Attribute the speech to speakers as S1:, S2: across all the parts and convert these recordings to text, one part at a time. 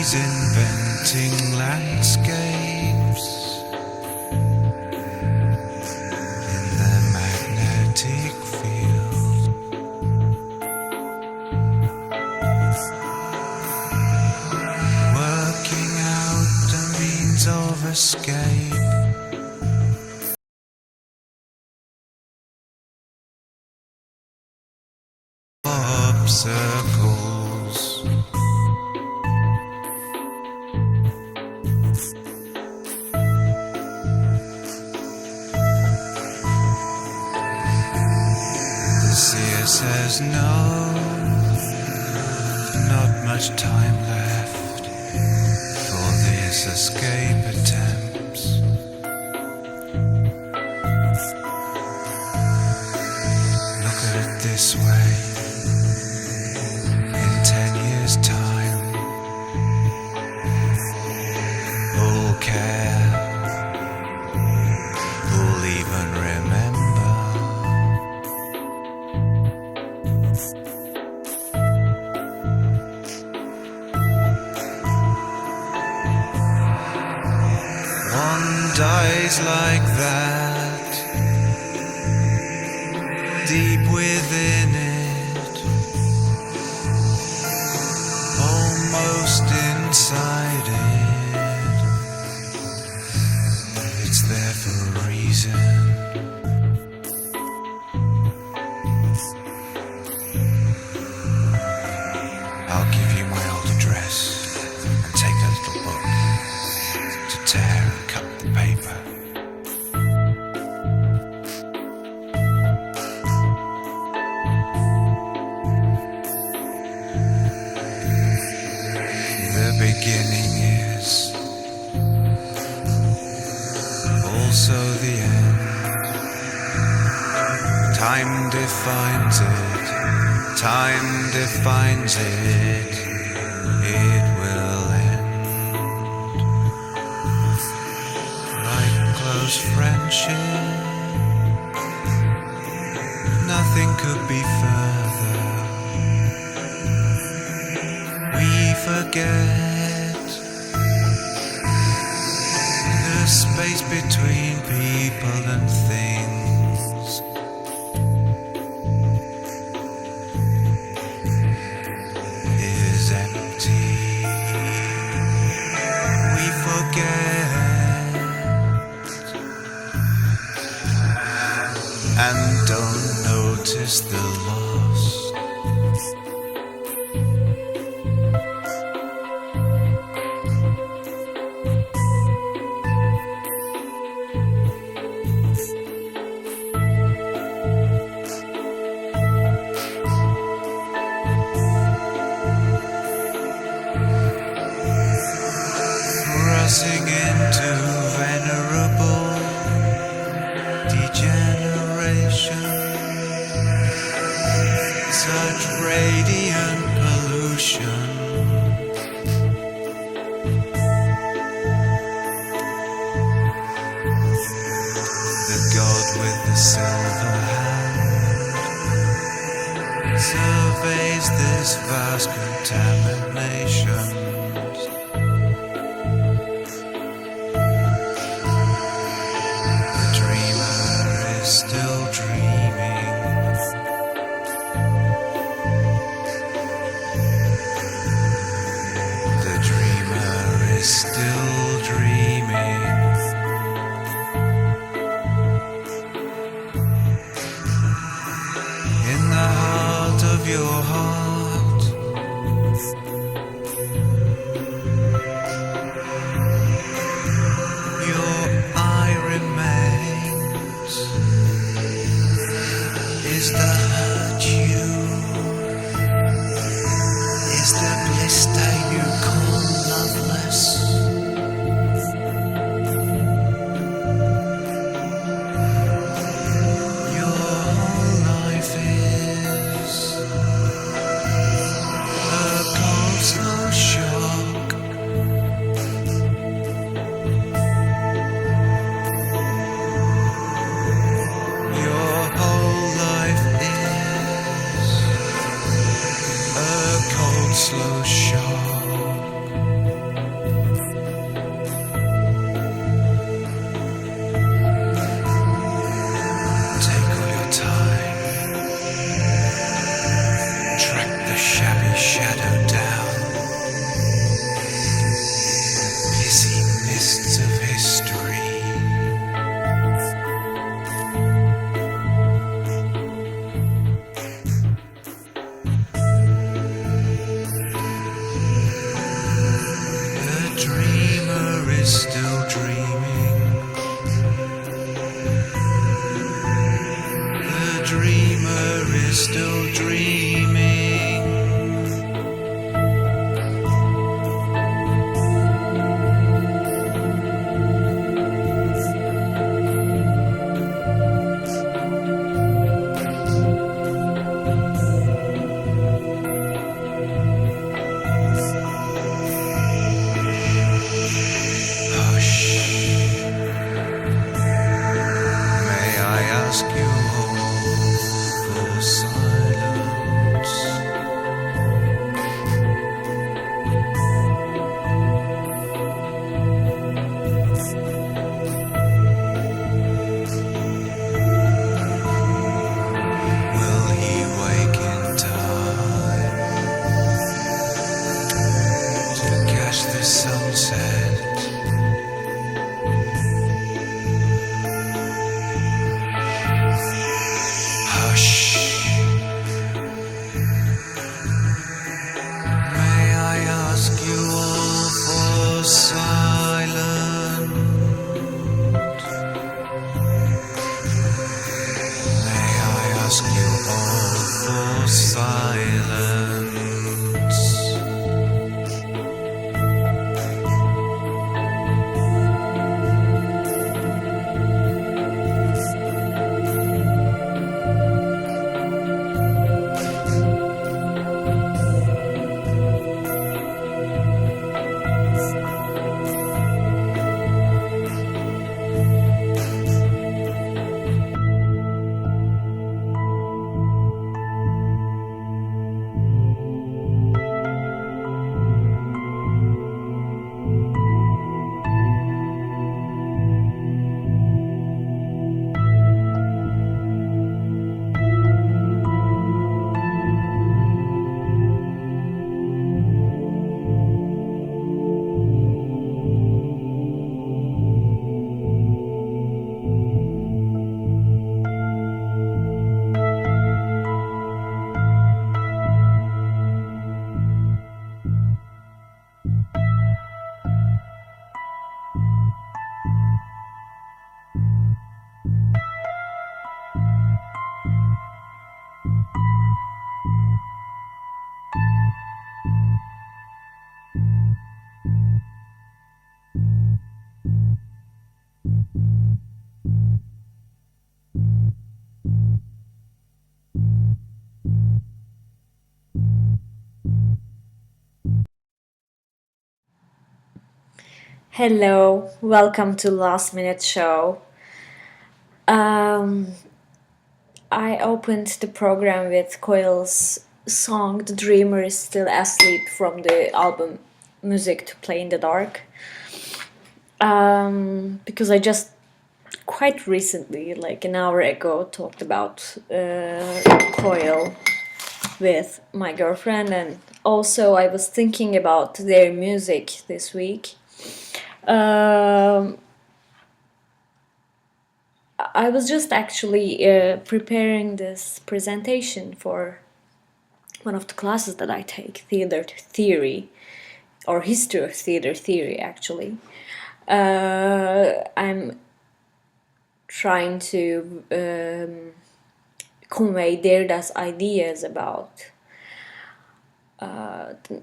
S1: He's inventing landscapes in the magnetic field. Working out the means of escape. Circles. The seer says no, not much time left for these escape attempts. Look at it this way. In 10 years' time, who'll care? Who'll even remember? One dies like that, deep within it, almost inside it. It's there for a reason. I'll give you my old address and take a little book to tear and cut the paper. The beginning is also the end. Time defines it, time defines it, it will end. Like close friendship, nothing could be further. We forget the space between people and things. Is empty. We forget and don't notice the loss. Crossing into venerable degeneration. Such radiant pollution. The god with the silver hand surveys this vast contamination. Still dreaming. is still dreaming. The dreamer is still dreaming. Ask you all for silence. Will he wake in time to catch the sunset?
S2: Hello, welcome to Last Minute Show. I opened the program with Coil's song The Dreamer is Still Asleep from the album Music to Play in the Dark. Because I just quite recently, like an hour ago, talked about Coil with my girlfriend, and also I was thinking about their music this week. I was just actually preparing this presentation for one of the classes that I take, theater theory, or history of theater theory, actually. I'm trying to convey Derrida's ideas about the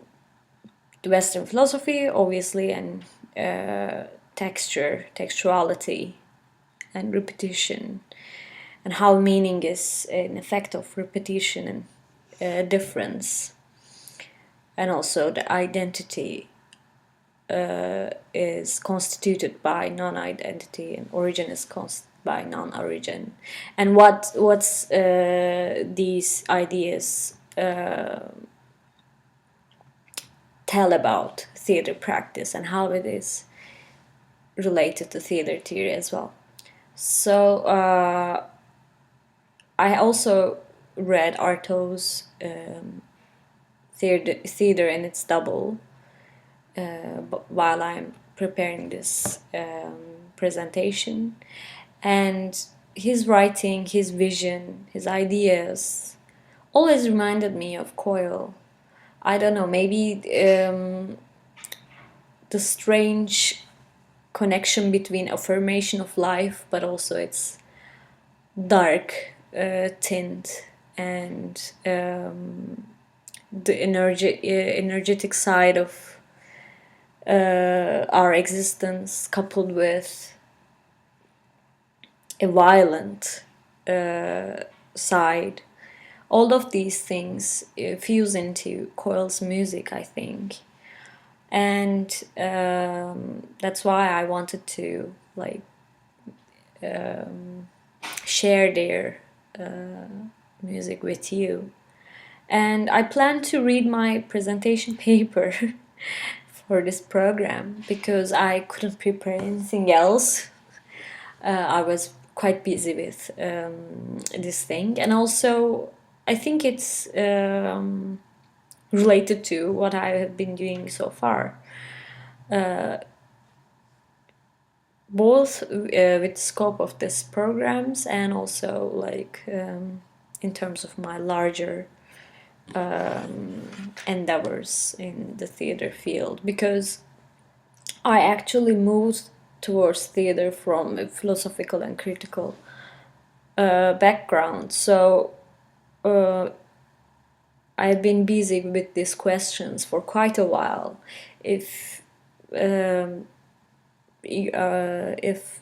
S2: Western philosophy, obviously, and textuality, and repetition, and how meaning is an effect of repetition and difference, and also the identity is constituted by non-identity, and origin is by non-origin, and what's these ideas tell about theater practice and how it is related to theater theory as well. So I also read Artaud's theater in its double while I'm preparing this presentation, and his writing, his vision, his ideas always reminded me of Coil. I don't know, maybe the strange connection between affirmation of life, but also its dark tint and the energetic side of our existence, coupled with a violent side. All of these things fuse into Coil's music, I think, and that's why I wanted to share their music with you. And I plan to read my presentation paper for this program because I couldn't prepare anything else. I was quite busy with this thing, and also I think it's related to what I have been doing so far, both with the scope of these programs and also in terms of my larger endeavors in the theater field, because I actually moved towards theater from a philosophical and critical background. So I've been busy with these questions for quite a while. If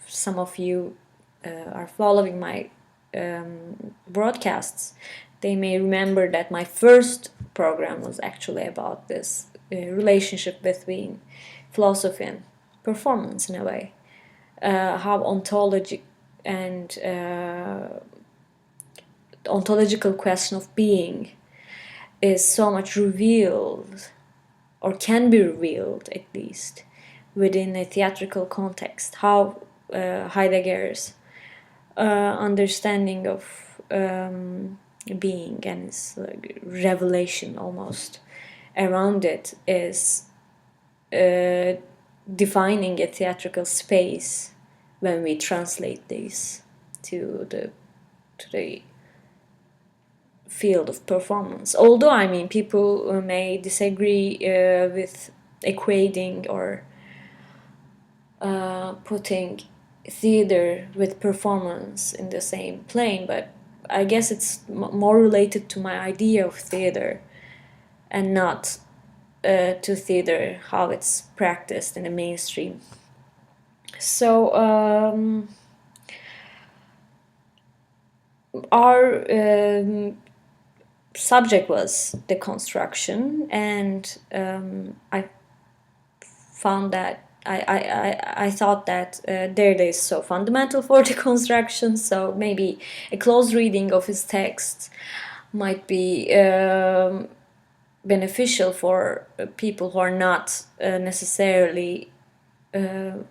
S2: some of you are following my broadcasts, they may remember that my first program was actually about this relationship between philosophy and performance, in a way. How ontology and ontological question of being is so much revealed, or can be revealed at least, within a theatrical context. How Heidegger's understanding of being and his revelation almost around it is defining a theatrical space when we translate these to the field of performance. Although, I mean, people may disagree with equating or putting theater with performance in the same plane, but I guess it's more related to my idea of theater and not to theater how it's practiced in the mainstream. So our subject was deconstruction, and I found that I thought that Derrida is so fundamental for deconstruction, so maybe a close reading of his text might be beneficial for people who are not necessarily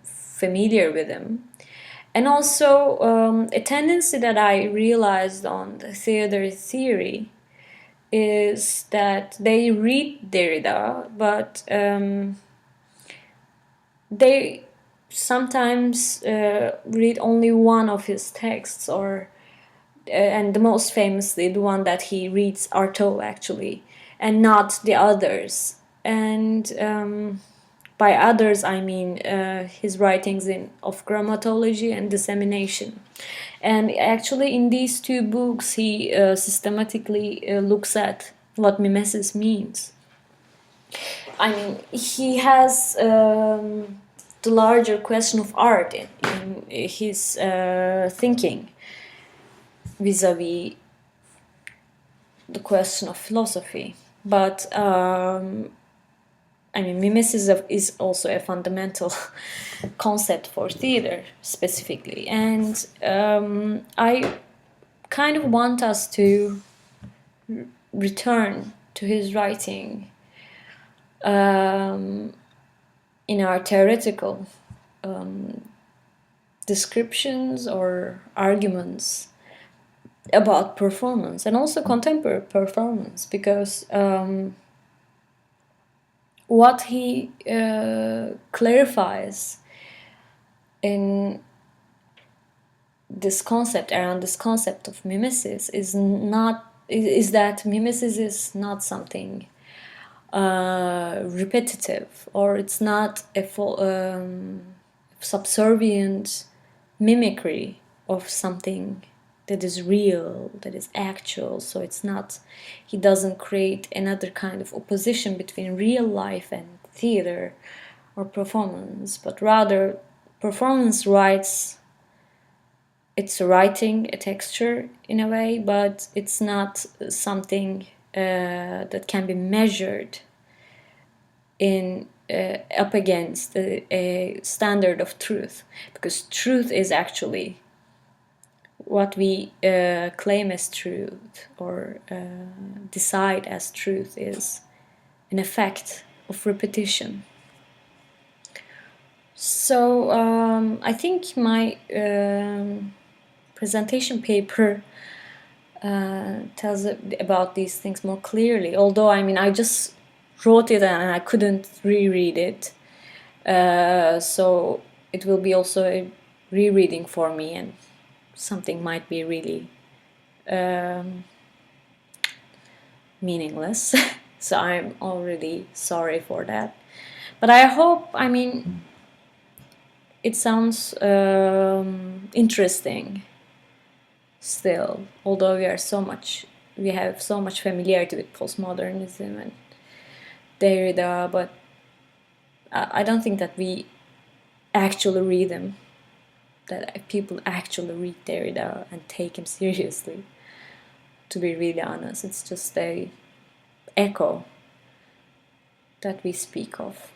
S2: familiar with him. And also a tendency that I realized on the theater theory is that they read Derrida, but they sometimes read only one of his texts, or and the most famously the one that he reads, Artaud, actually, and not the others. And by others, I mean his writings of grammatology and dissemination. And actually, in these two books, he systematically looks at what mimesis means. I mean, he has the larger question of art in his thinking vis-a-vis the question of philosophy. But I mean, mimesis is also a fundamental concept for theater specifically, and I kind of want us to return to his writing in our theoretical descriptions or arguments about performance, and also contemporary performance, because what he clarifies in this concept, around this concept of mimesis, is that mimesis is not something repetitive, or it's not a subservient mimicry of something that is real, that is actual. So it's not, he doesn't create another kind of opposition between real life and theater or performance, but rather performance writes, it's writing a texture in a way, but it's not something that can be measured in up against a standard of truth, because truth is actually what we claim as truth or decide as truth is an effect of repetition. So I think my presentation paper tells about these things more clearly, although I mean I just wrote it and I couldn't reread it, so it will be also a rereading for me, and something might be really meaningless. So I'm already sorry for that, but I hope, I mean, it sounds interesting still, although we have so much familiarity with postmodernism and Derrida, but I don't think that we actually read them, that people actually read Derrida and take him seriously, to be really honest. It's just a echo that we speak of.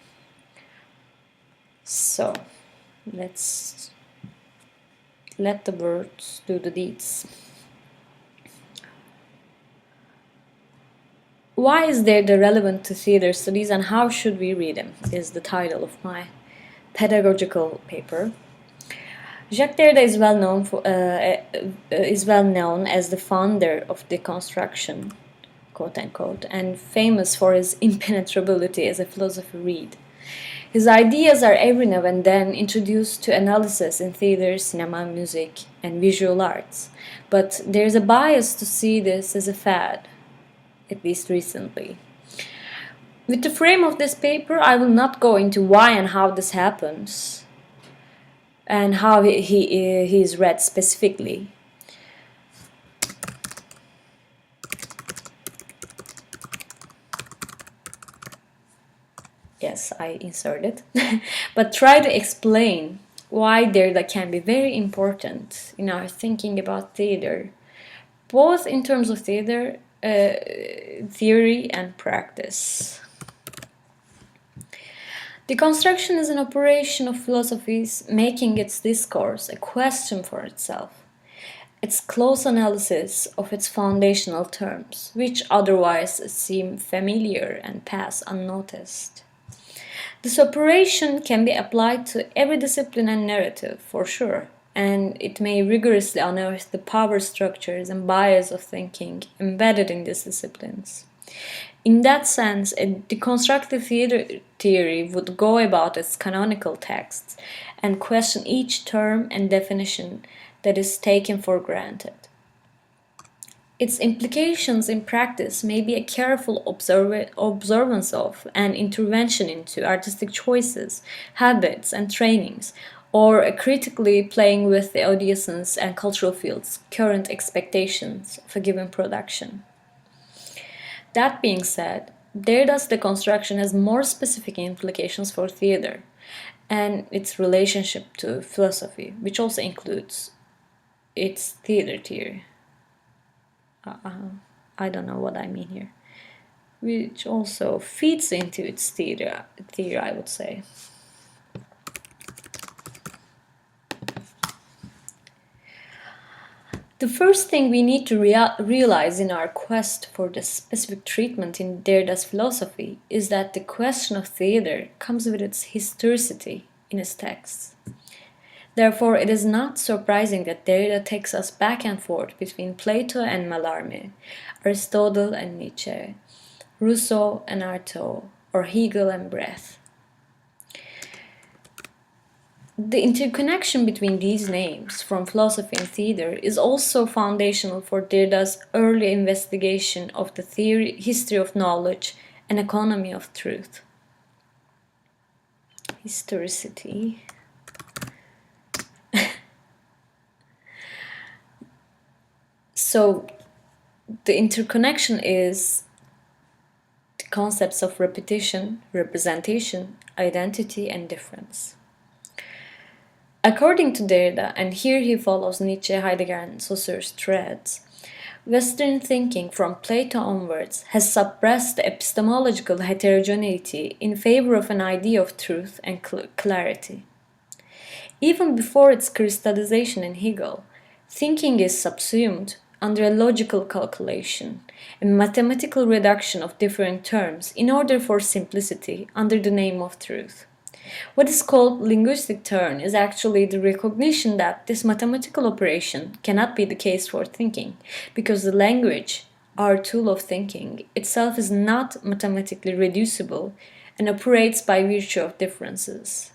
S2: So let's let the words do the deeds. Why is Derrida relevant to theater studies, and how should we read him, is the title of my pedagogical paper. Jacques Derrida is well known as the founder of deconstruction, quote unquote, and famous for his impenetrability as a philosopher read. His ideas are every now and then introduced to analysis in theater, cinema, music, and visual arts, but there is a bias to see this as a fad, at least recently. With the frame of this paper, I will not go into why and how this happens, and how he is read specifically. Yes, I inserted. But try to explain why Derrida can be very important in our thinking about theater, both in terms of theater theory and practice. Deconstruction is an operation of philosophies making its discourse a question for itself, its close analysis of its foundational terms, which otherwise seem familiar and pass unnoticed. This operation can be applied to every discipline and narrative, for sure, and it may rigorously unearth the power structures and bias of thinking embedded in these disciplines. In that sense, a deconstructive theater theory would go about its canonical texts and question each term and definition that is taken for granted. Its implications in practice may be a careful observance of and intervention into artistic choices, habits, and trainings, or a critically playing with the audience's and cultural field's current expectations of a given production. That being said, Derrida's deconstruction has more specific implications for theater and its relationship to philosophy, which also includes its theater theory. I don't know what I mean here. Which also feeds into its theory, I would say. The first thing we need to realize in our quest for the specific treatment in Derrida's philosophy is that the question of theater comes with its historicity in his texts. Therefore, it is not surprising that Derrida takes us back and forth between Plato and Mallarmé, Aristotle and Nietzsche, Rousseau and Artaud, or Hegel and Brecht. The interconnection between these names from philosophy and theater is also foundational for Derrida's early investigation of the history of knowledge and economy of truth. Historicity. So the interconnection is the concepts of repetition, representation, identity, and difference. According to Derrida, and here he follows Nietzsche, Heidegger, and Saussure's threads, Western thinking from Plato onwards has suppressed the epistemological heterogeneity in favor of an idea of truth and clarity. Even before its crystallization in Hegel, thinking is subsumed under a logical calculation, a mathematical reduction of different terms in order for simplicity under the name of truth. What is called linguistic turn is actually the recognition that this mathematical operation cannot be the case for thinking, because the language, our tool of thinking, itself is not mathematically reducible and operates by virtue of differences.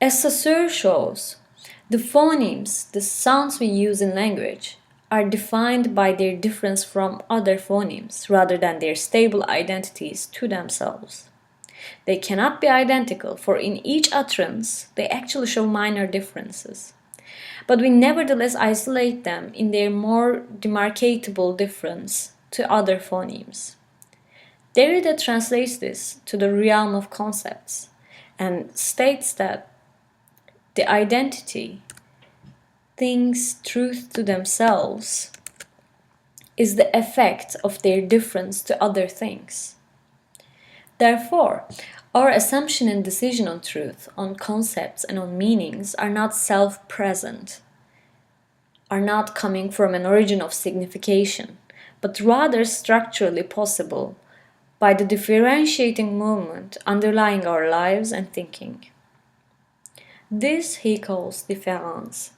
S2: As Saussure shows, the phonemes, the sounds we use in language, are defined by their difference from other phonemes rather than their stable identities to themselves. They cannot be identical, for in each utterance they actually show minor differences. But we nevertheless isolate them in their more demarcatable difference to other phonemes. Derrida translates this to the realm of concepts and states that the identity, things' truth to themselves, is the effect of their difference to other things. Therefore, our assumption and decision on truth, on concepts, and on meanings are not self-present, are not coming from an origin of signification, but rather structurally possible by the differentiating movement underlying our lives and thinking. This he calls différance.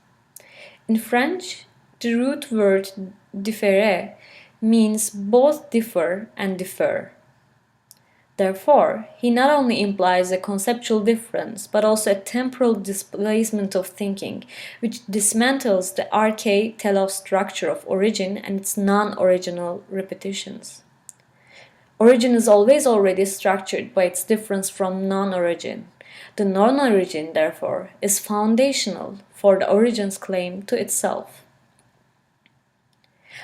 S2: In French, the root word différer means both differ and differ. Therefore, he not only implies a conceptual difference, but also a temporal displacement of thinking, which dismantles the archaic telos structure of origin and its non-original repetitions. Origin is always already structured by its difference from non-origin. The non-origin, therefore, is foundational for the origin's claim to itself.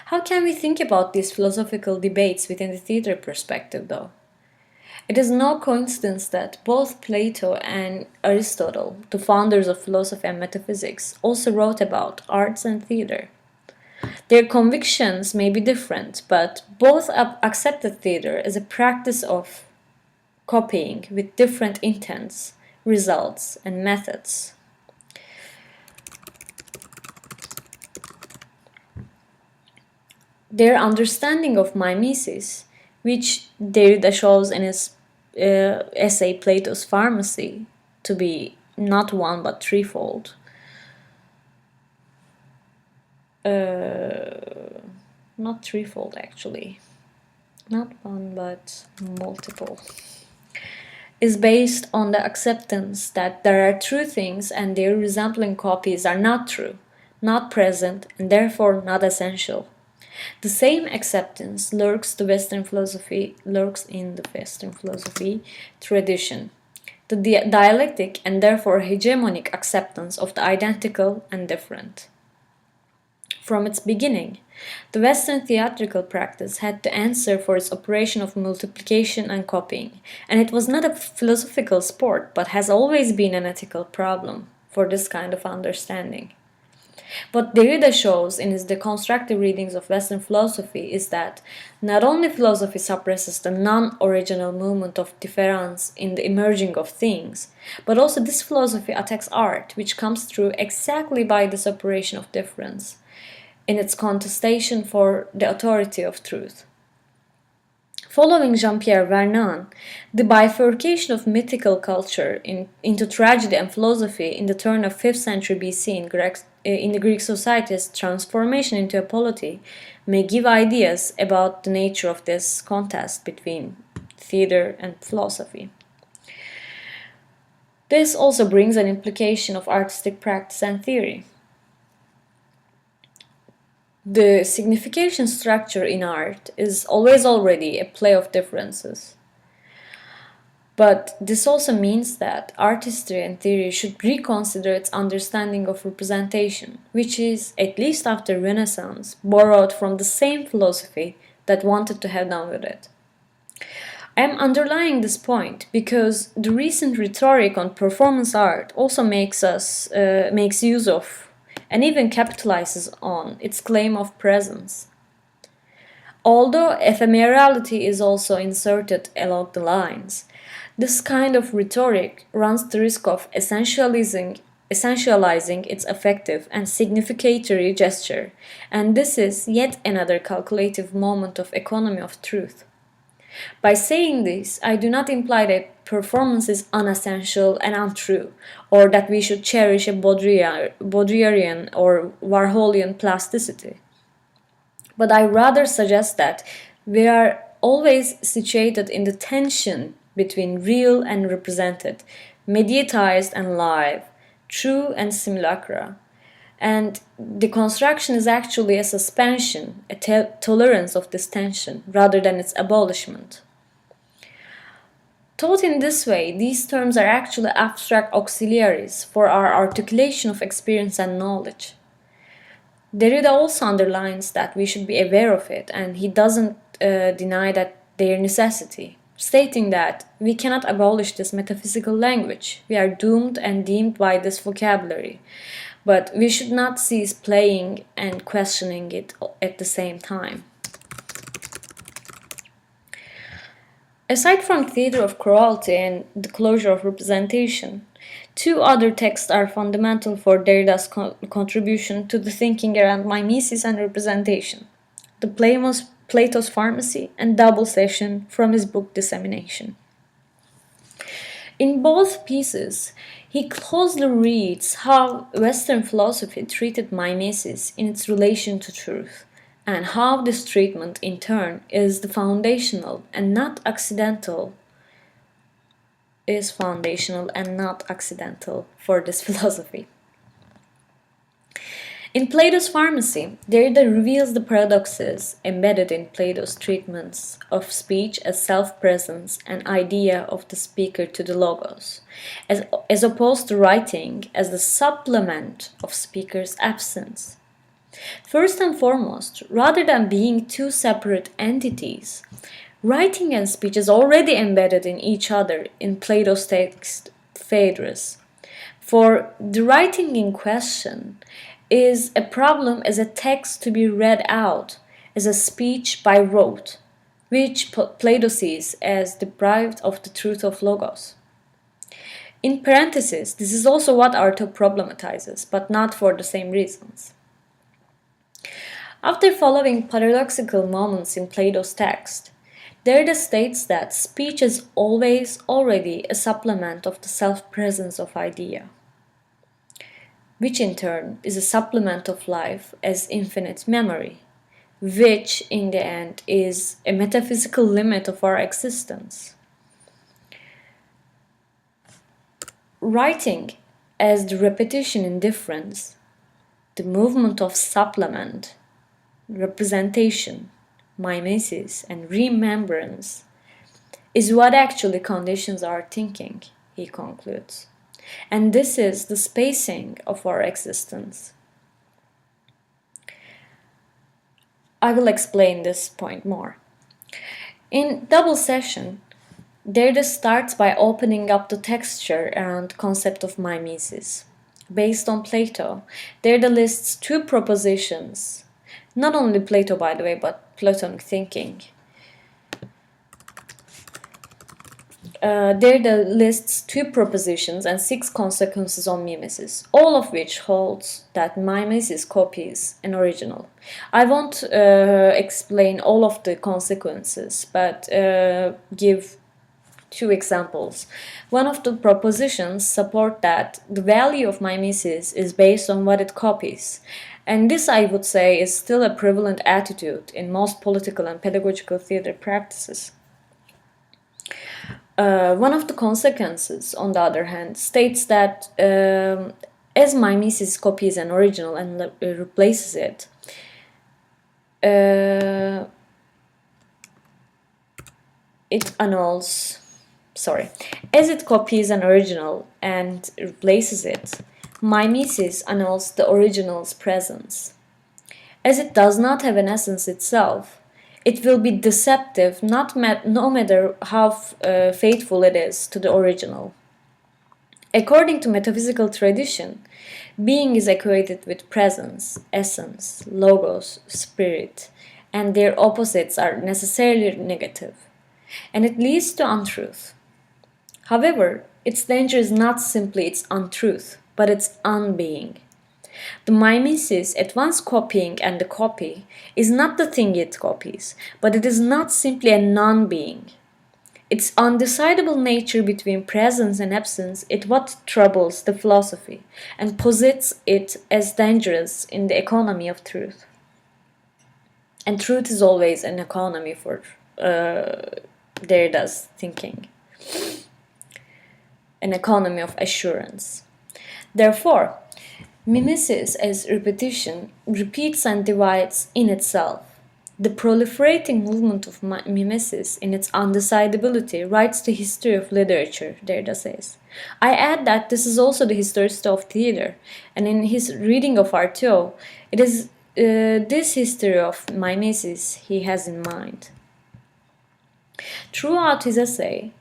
S2: How can we think about these philosophical debates within the theater perspective, though? It is no coincidence that both Plato and Aristotle, the founders of philosophy and metaphysics, also wrote about arts and theater. Their convictions may be different, but both accepted theater as a practice of copying with different intents, results, and methods. Their understanding of mimesis, which Derrida shows in his essay Plato's Pharmacy to be not one but threefold, not threefold actually, not one but multiple, is based on the acceptance that there are true things and their resembling copies are not true, not present, and therefore not essential. The same acceptance lurks in the Western philosophy tradition. The dialectic and therefore hegemonic acceptance of the identical and different. From its beginning, the Western theatrical practice had to answer for its operation of multiplication and copying, and it was not a philosophical sport, but has always been an ethical problem for this kind of understanding. What Derrida shows in his deconstructive readings of Western philosophy is that not only philosophy suppresses the non-original movement of difference in the emerging of things, but also this philosophy attacks art, which comes through exactly by this operation of difference, in its contestation for the authority of truth. Following Jean-Pierre Vernant, the bifurcation of mythical culture into tragedy and philosophy in the turn of 5th century BC in the Greek society's transformation into a polity may give ideas about the nature of this contest between theater and philosophy. This also brings an implication of artistic practice and theory. The signification structure in art is always already a play of differences. But this also means that art history and theory should reconsider its understanding of representation, which is, at least after Renaissance, borrowed from the same philosophy that wanted to have done with it. I am underlying this point because the recent rhetoric on performance art also makes use of and even capitalizes on its claim of presence. Although ephemerality is also inserted along the lines, this kind of rhetoric runs the risk of essentializing its effective and significatory gesture, and this is yet another calculative moment of economy of truth. By saying this, I do not imply that performance is unessential and untrue, or that we should cherish a Baudrillardian or Warholian plasticity. But I rather suggest that we are always situated in the tension between real and represented, mediatized and live, true and simulacra. And deconstruction is actually a suspension, a tolerance of this tension, rather than its abolishment. Taught in this way, these terms are actually abstract auxiliaries for our articulation of experience and knowledge. Derrida also underlines that we should be aware of it, and he doesn't deny that their necessity, stating that we cannot abolish this metaphysical language. We are doomed and deemed by this vocabulary, but we should not cease playing and questioning it at the same time. Aside from theater of cruelty and the closure of representation, two other texts are fundamental for Derrida's contribution to the thinking around mimesis and representation: the Plato's Pharmacy and Double Session from his book Dissemination. In both pieces, he closely reads how Western philosophy treated mimesis in its relation to truth, and how this treatment in turn is foundational and not accidental for this philosophy. In Plato's Pharmacy, Derrida reveals the paradoxes embedded in Plato's treatments of speech as self-presence and idea of the speaker to the logos, as opposed to writing as the supplement of speaker's absence. First and foremost, rather than being two separate entities, writing and speech is already embedded in each other in Plato's text Phaedrus. For the writing in question is a problem as a text to be read out, as a speech by rote, which Plato sees as deprived of the truth of logos. In parentheses, this is also what Artaud problematizes, but not for the same reasons. After following paradoxical moments in Plato's text, Derrida states that speech is always already a supplement of the self-presence of idea, which in turn is a supplement of life as infinite memory, which in the end is a metaphysical limit of our existence. Writing as the repetition in difference, the movement of supplement, representation, mimesis, and remembrance is what actually conditions our thinking, he concludes. And this is the spacing of our existence. I will explain this point more. In Double Session, Derrida starts by opening up the texture around the concept of mimesis. Based on Plato, Derrida lists two propositions, not only Plato by the way, but Platonic thinking. Derrida lists two propositions and 6 consequences on mimesis, all of which holds that mimesis copies an original. I won't explain all of the consequences, but give 2 examples. One of the propositions support that the value of mimesis is based on what it copies, and this, I would say, is still a prevalent attitude in most political and pedagogical theater practices. One of the consequences, on the other hand, states that as mimesis copies an original and replaces it, it annuls As it copies an original and replaces it, mimesis annuls the original's presence. As it does not have an essence itself, it will be deceptive no matter how faithful it is to the original. According to metaphysical tradition, being is equated with presence, essence, logos, spirit, and their opposites are necessarily negative, and it leads to untruth. However, its danger is not simply its untruth, but its unbeing. The mimesis, at once copying and the copy, is not the thing it copies, but it is not simply a non-being. Its undecidable nature between presence and absence is what troubles the philosophy and posits it as dangerous in the economy of truth. And truth is always an economy for Derrida's thinking, an economy of assurance. Therefore, mimesis as repetition repeats and divides in itself. The proliferating movement of mimesis in its undecidability writes the history of literature, Derrida says. I add that this is also the historicity of theater, and in his reading of Artaud, it is this history of mimesis he has in mind. Throughout his essay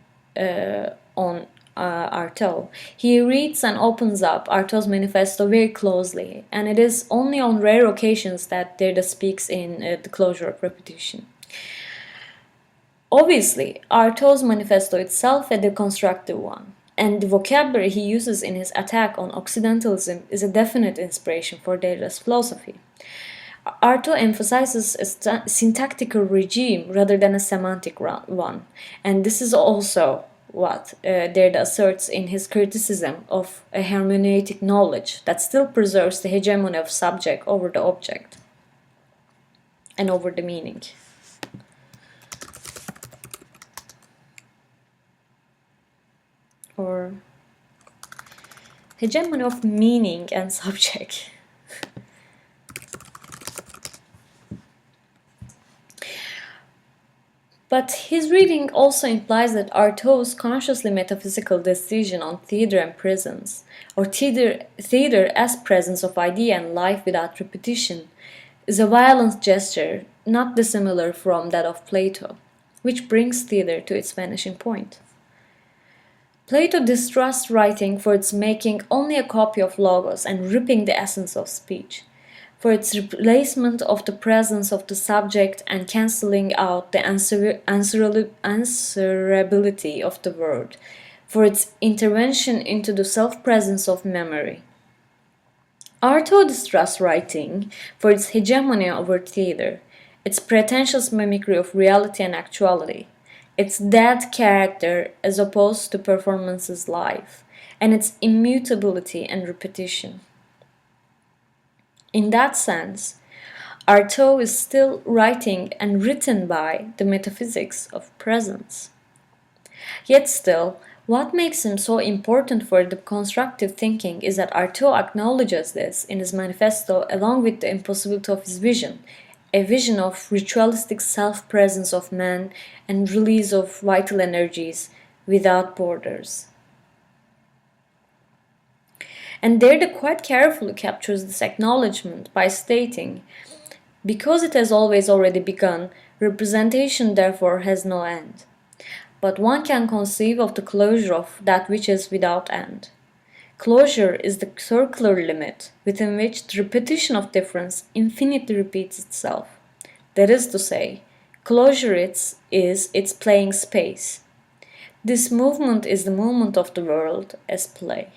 S2: on Artaud, he reads and opens up Artaud's manifesto very closely, and it is only on rare occasions that Derrida speaks in the closure of repetition. Obviously, Artaud's manifesto itself is a deconstructive one, and the vocabulary he uses in his attack on Occidentalism is a definite inspiration for Derrida's philosophy. Artaud emphasizes a syntactical regime rather than a semantic one, and this is also what Derrida asserts in his criticism of a hermeneutic knowledge that still preserves the hegemony of subject over the object and over the meaning. Or hegemony of meaning and subject. But his reading also implies that Artaud's consciously metaphysical decision on theater and presence, or theater as presence of idea and life without repetition, is a violent gesture not dissimilar from that of Plato, which brings theater to its vanishing point. Plato distrusts writing for its making only a copy of logos and ripping the essence of speech, for its replacement of the presence of the subject and cancelling out the answerability of the word, for its intervention into the self-presence of memory. Artaud distrusts writing for its hegemony over theater, its pretentious mimicry of reality and actuality, its dead character as opposed to performance's life, and its immutability and repetition. In that sense, Artaud is still writing and written by the metaphysics of presence. Yet still, what makes him so important for the constructive thinking is that Artaud acknowledges this in his manifesto along with the impossibility of his vision, a vision of ritualistic self-presence of man and release of vital energies without borders. And Derrida quite carefully captures this acknowledgement by stating, because it has always already begun, representation therefore has no end. But one can conceive of the closure of that which is without end. Closure is the circular limit within which the repetition of difference infinitely repeats itself. That is to say, closure is its playing space. This movement is the movement of the world as play.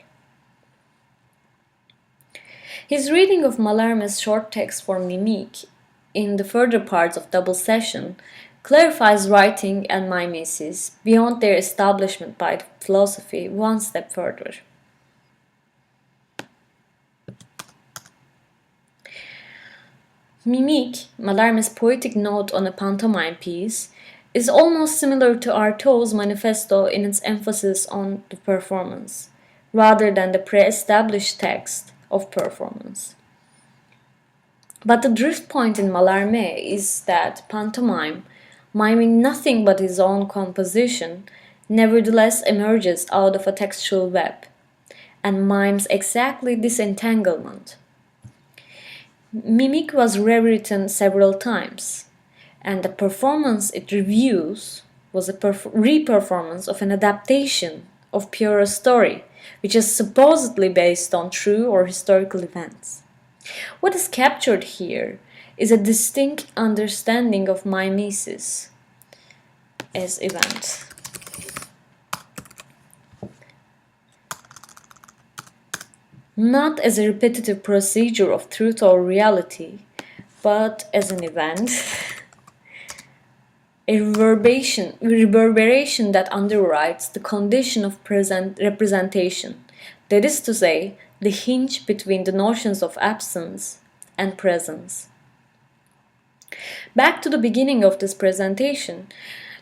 S2: His reading of Mallarmé's short text for Mimique in the further parts of Double Session clarifies writing and mimesis beyond their establishment by philosophy one step further. Mimique, Mallarmé's poetic note on a pantomime piece, is almost similar to Artaud's manifesto in its emphasis on the performance, rather than the pre-established text of performance. But the drift point in Mallarmé is that pantomime, miming nothing but his own composition, nevertheless emerges out of a textual web and mimes exactly this entanglement. Mimic was rewritten several times, and the performance it reviews was a re-performance of an adaptation of pure story, which is supposedly based on true or historical events. What is captured here is a distinct understanding of mimesis as event. Not as a repetitive procedure of truth or reality, but as an event, a reverberation that underwrites the condition of present representation, that is to say, the hinge between the notions of absence and presence. Back to the beginning of this presentation,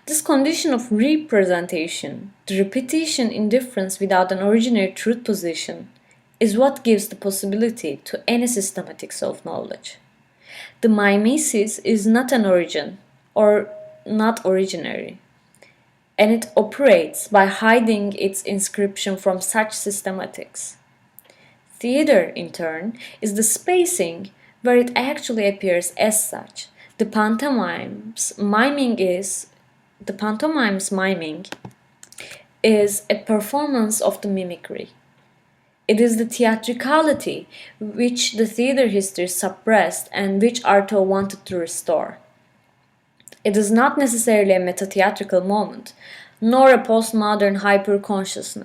S2: this condition of representation, the repetition in difference without an originary truth position, is what gives the possibility to any systematic self-knowledge. The mimesis is not an origin, or not originary, and it operates by hiding its inscription from such systematics. Theater, in turn, is the spacing where it actually appears as such. The pantomime's miming is a performance of the mimicry. It is the theatricality which the theater history suppressed and which Artaud wanted to restore. It is not necessarily a meta-theatrical moment, nor a postmodern hyper-conscious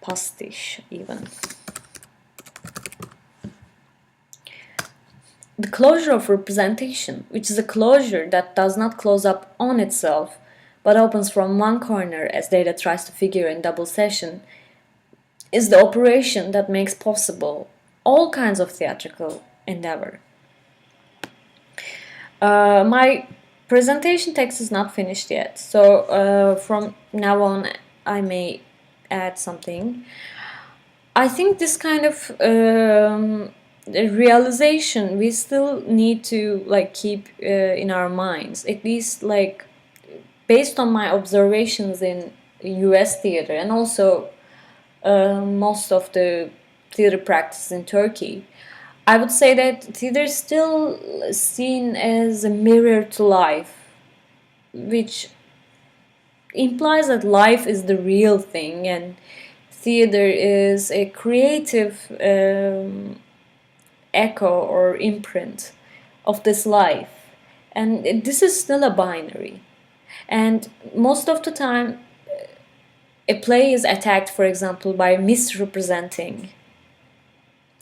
S2: pastiche even. The closure of representation, which is a closure that does not close up on itself, but opens from one corner as data tries to figure in double session, is the operation that makes possible all kinds of theatrical endeavor. My presentation text is not finished yet, so from now on I may add something. I think this kind of realization we still need to keep in our minds, at least based on my observations in US theater and also most of the theater practice in Turkey. I would say that theater is still seen as a mirror to life, which implies that life is the real thing and theater is a creative echo or imprint of this life. And this is still a binary. And most of the time, a play is attacked, for example, by misrepresenting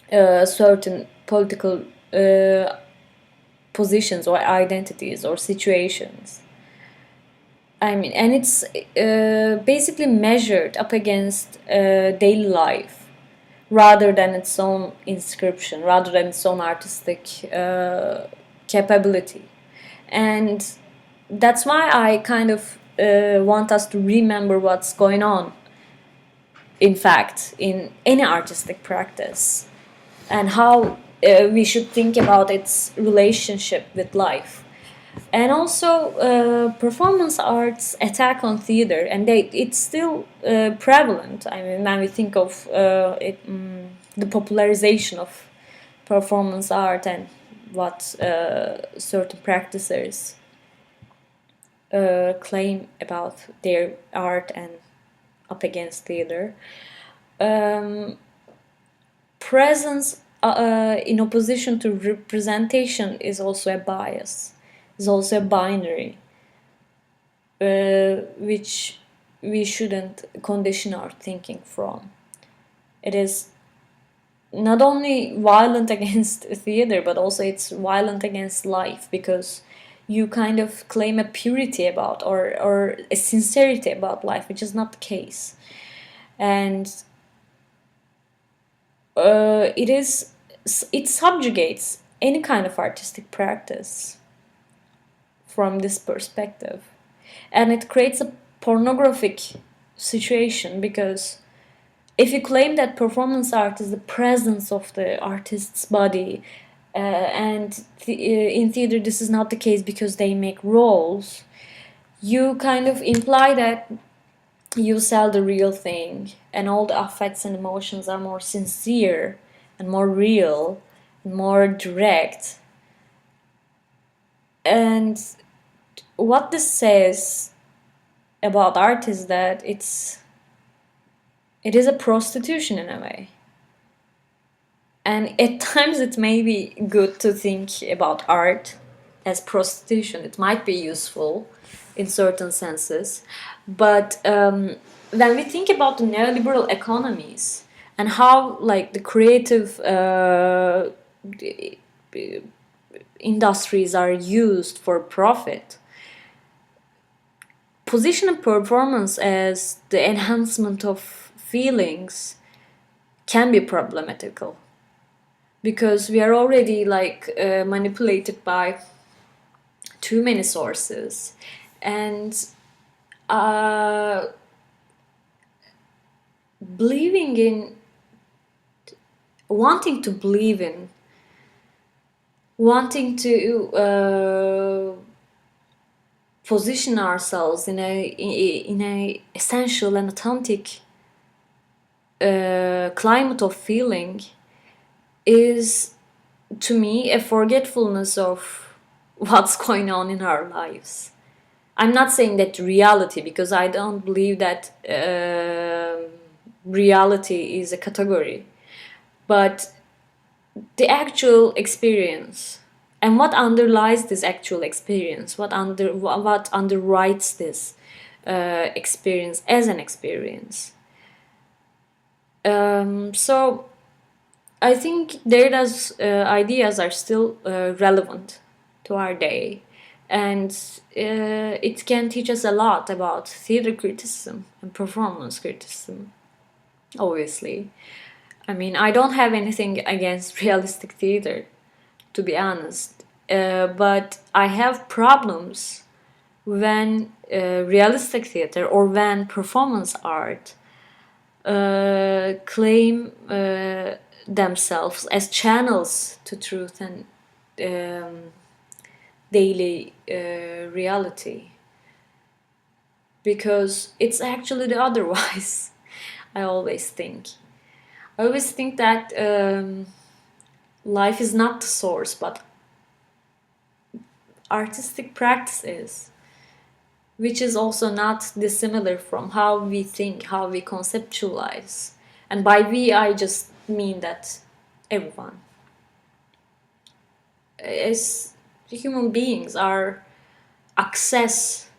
S2: certain political positions or identities or situations. And it's basically measured up against daily life rather than its own inscription, rather than its own artistic capability. And that's why I kind of want us to remember what's going on, in fact, in any artistic practice, and how we should think about its relationship with life. And also performance arts attack on theater, and it's still prevalent. I mean, when we think of the popularization of performance art and what certain practitioners claim about their art and up against theater. Presence in opposition to representation is also a bias, is also a binary, which we shouldn't condition our thinking from. It is not only violent against theater, but also it's violent against life, because you kind of claim a purity about or a sincerity about life, which is not the case. And it subjugates any kind of artistic practice from this perspective. And it creates a pornographic situation, because if you claim that performance art is the presence of the artist's body, and in theater this is not the case because they make roles, you kind of imply that you sell the real thing, and all the affects and emotions are more sincere and more real and more direct. And what this says about art is that it is a prostitution in a way. And at times it may be good to think about art as prostitution. It might be useful in certain senses. But when we think about the neoliberal economies and how like the creative industries are used for profit, position and performance as the enhancement of feelings can be problematical, because we are already like manipulated by too many sources, and believing in, wanting to believe in, wanting to position ourselves in a essential and authentic climate of feeling is, to me, a forgetfulness of what's going on in our lives. I'm not saying that reality, because I don't believe that reality is a category, but the actual experience and what underlies this actual experience, what underwrites this experience as an experience. So I think Derrida's ideas are still relevant to our day, and it can teach us a lot about theater criticism and performance criticism, obviously. I mean, I don't have anything against realistic theater, to be honest, but I have problems when realistic theater or when performance art claim themselves as channels to truth and daily reality, because it's actually the otherwise. I always think that life is not the source, but artistic practice is, which is also not dissimilar from how we think, how we conceptualize. And by we, I just mean that everyone, as human beings, our access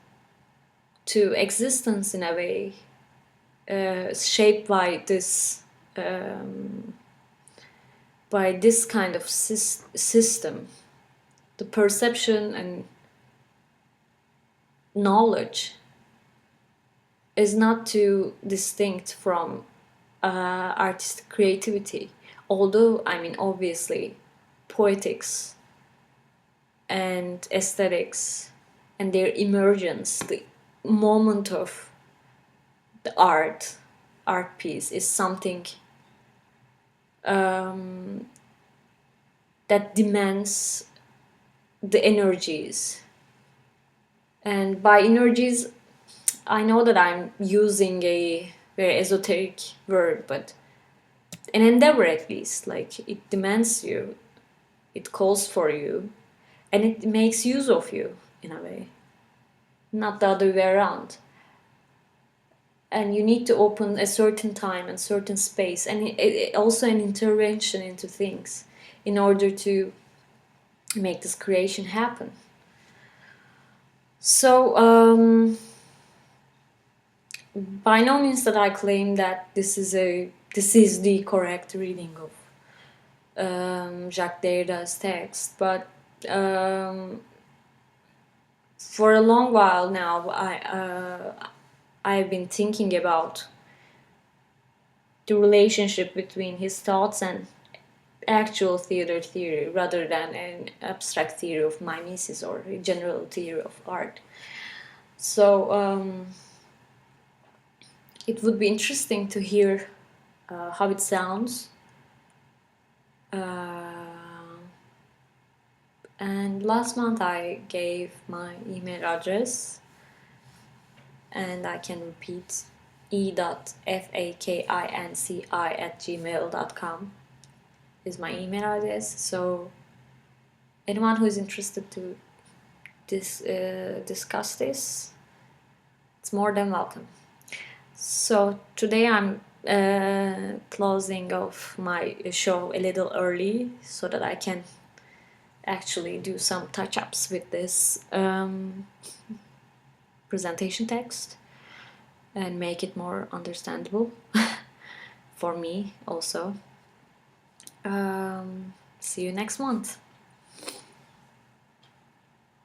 S2: to existence in a way shaped by this kind of system. The perception and knowledge is not too distinct from artistic creativity, although, I mean, obviously poetics and aesthetics and their emergence, the moment of the art piece, is something that demands the energies. And by energies, I know that I'm using a very esoteric word, but an endeavor, at least. Like, it demands you, it calls for you, and it makes use of you in a way, not the other way around. And you need to open a certain time and certain space, and also an intervention into things in order to make this creation happen. So by no means that I claim that this is the correct reading of Jacques Derrida's text, but for a long while now, I've been thinking about the relationship between his thoughts and actual theater theory, rather than an abstract theory of mimesis or a general theory of art. So it would be interesting to hear how it sounds. And last month I gave my email address and I can repeat e.fakinci@gmail.com is my email address. So anyone who is interested to discuss this, it's more than welcome. So today I'm closing off my show a little early so that I can actually do some touch-ups with this presentation text and make it more understandable for me also. See you next month.